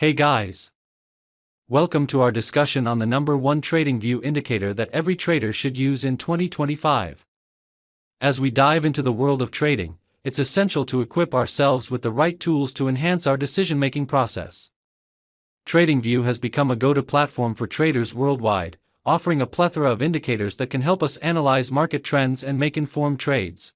Hey guys! Welcome to our discussion on the number one TradingView indicator that every trader should use in 2025. As we dive into the world of trading, it's essential to equip ourselves with the right tools to enhance our decision-making process. TradingView has become a go-to platform for traders worldwide, offering a plethora of indicators that can help us analyze market trends and make informed trades.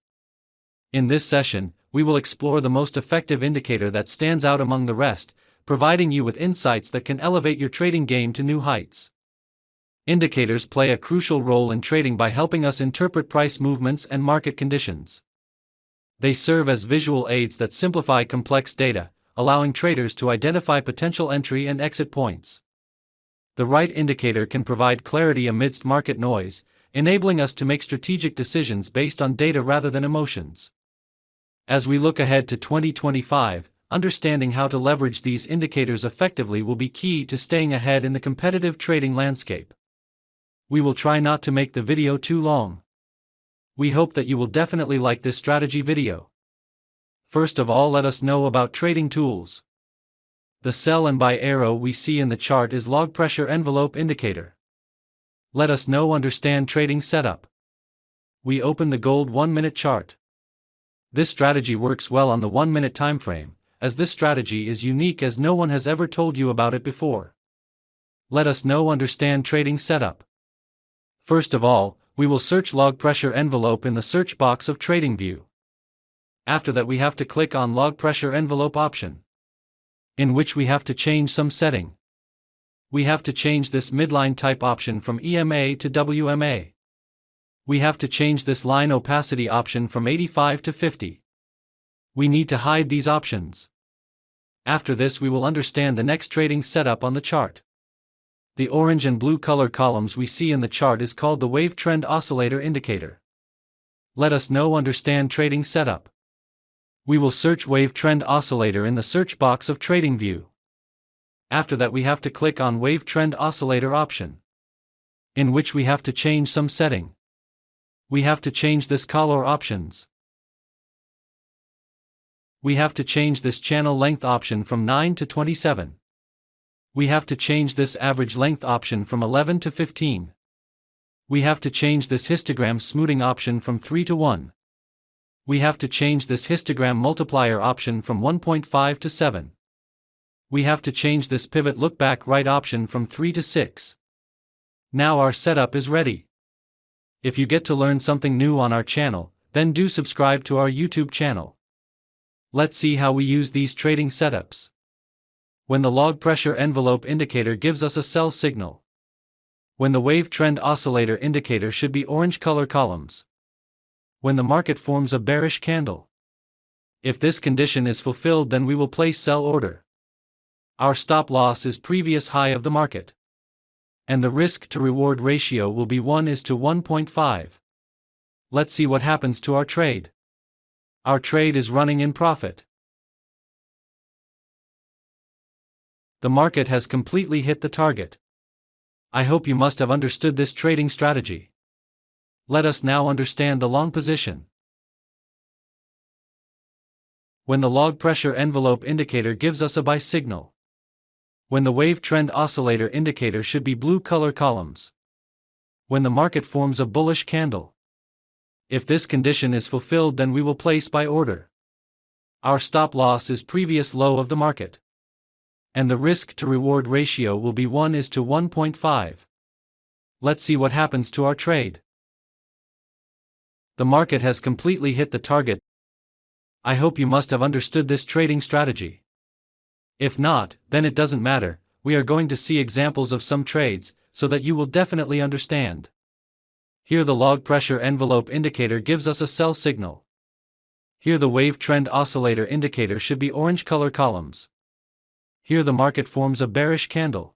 In this session, we will explore the most effective indicator that stands out among the rest, providing you with insights that can elevate your trading game to new heights. Indicators play a crucial role in trading by helping us interpret price movements and market conditions. They serve as visual aids that simplify complex data, allowing traders to identify potential entry and exit points. The right indicator can provide clarity amidst market noise, enabling us to make strategic decisions based on data rather than emotions. As we look ahead to 2025, understanding how to leverage these indicators effectively will be key to staying ahead in the competitive trading landscape. We will try not to make the video too long. We hope that you will definitely like this strategy video. First of all, let us know about trading tools. The sell and buy arrow we see in the chart is log pressure envelope indicator. Let us know understand trading setup. We open the gold 1-minute chart. This strategy works well on the 1-minute time frame, as this strategy is unique as no one has ever told you about it before. Let us know understand trading setup. First of all, we will search log pressure envelope in the search box of TradingView. After that, we have to click on log pressure envelope option, in which we have to change some setting. We have to change this midline type option from EMA to WMA. We have to change this line opacity option from 85 to 50. We need to hide these options. After this, we will understand the next trading setup on the chart. The orange and blue color columns we see in the chart is called the wave trend oscillator indicator. Let us know understand trading setup. We will search wave trend oscillator in the search box of TradingView. After that, we have to click on wave trend oscillator option, in which we have to change some setting. We have to change this color options. We have to change this channel length option from 9 to 27. We have to change this average length option from 11 to 15. We have to change this histogram smoothing option from 3 to 1. We have to change this histogram multiplier option from 1.5 to 7. We have to change this pivot look back right option from 3 to 6. Now our setup is ready. If you get to learn something new on our channel, then do subscribe to our YouTube channel. Let's see how we use these trading setups. When the log pressure envelope indicator gives us a sell signal. When the wave trend oscillator indicator should be orange color columns. When the market forms a bearish candle. If this condition is fulfilled, then we will place sell order. Our stop loss is previous high of the market. And the risk to reward ratio will be 1:1.5. Let's see what happens to our trade. Our trade is running in profit. The market has completely hit the target. I hope you must have understood this trading strategy. Let us now understand the long position. When the log pressure envelope indicator gives us a buy signal. When the wave trend oscillator indicator should be blue color columns. When the market forms a bullish candle. If this condition is fulfilled, then we will place buy order. Our stop loss is previous low of the market. And the risk to reward ratio will be 1:1.5. Let's see what happens to our trade. The market has completely hit the target. I hope you must have understood this trading strategy. If not, then it doesn't matter. We are going to see examples of some trades, so that you will definitely understand. Here the log pressure envelope indicator gives us a sell signal. Here the wave trend oscillator indicator should be orange color columns. Here the market forms a bearish candle.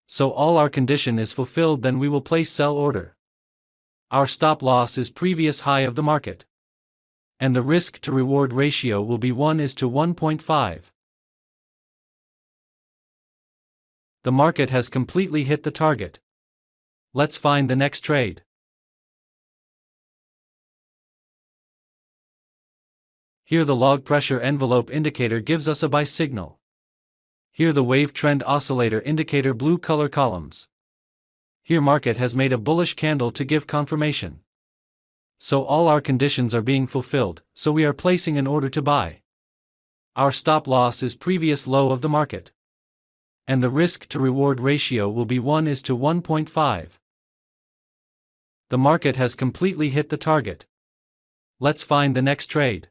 So all our condition is fulfilled, then we will place sell order. Our stop loss is previous high of the market. And the risk to reward ratio will be 1:1.5. The market has completely hit the target. Let's find the next trade. Here the log pressure envelope indicator gives us a buy signal. Here the wave trend oscillator indicator blue color columns. Here market has made a bullish candle to give confirmation. So all our conditions are being fulfilled, so we are placing an order to buy. Our stop loss is previous low of the market. And the risk to reward ratio will be 1:1.5. The market has completely hit the target. Let's find the next trade.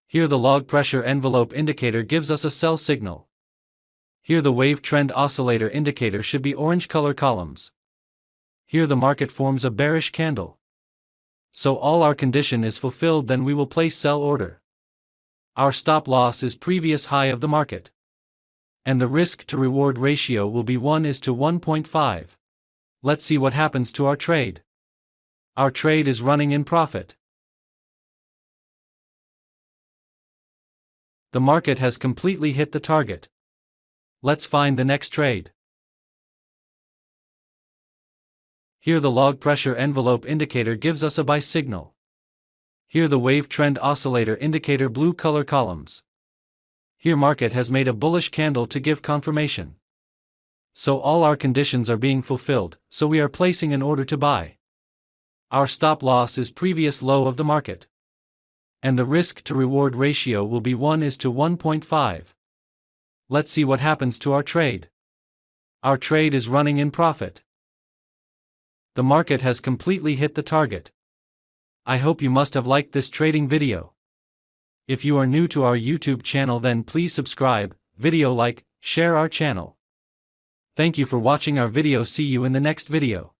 Here the log pressure envelope indicator gives us a sell signal. Here the wave trend oscillator indicator should be orange color columns. Here the market forms a bearish candle. So all our condition is fulfilled, then we will place sell order. Our stop loss is previous high of the market. And the risk to reward ratio will be 1:1.5. Let's see what happens to our trade. Our trade is running in profit. The market has completely hit the target. Let's find the next trade. Here the log pressure envelope indicator gives us a buy signal. Here the wave trend oscillator indicator blue color columns. Here market has made a bullish candle to give confirmation. So all our conditions are being fulfilled, so we are placing an order to buy. Our stop loss is previous low of the market. And the risk to reward ratio will be 1:1.5. Let's see what happens to our trade. Our trade is running in profit. The market has completely hit the target. I hope you must have liked this trading video. If you are new to our YouTube channel, then please subscribe, video like, share our channel. Thank you for watching our video. See you in the next video.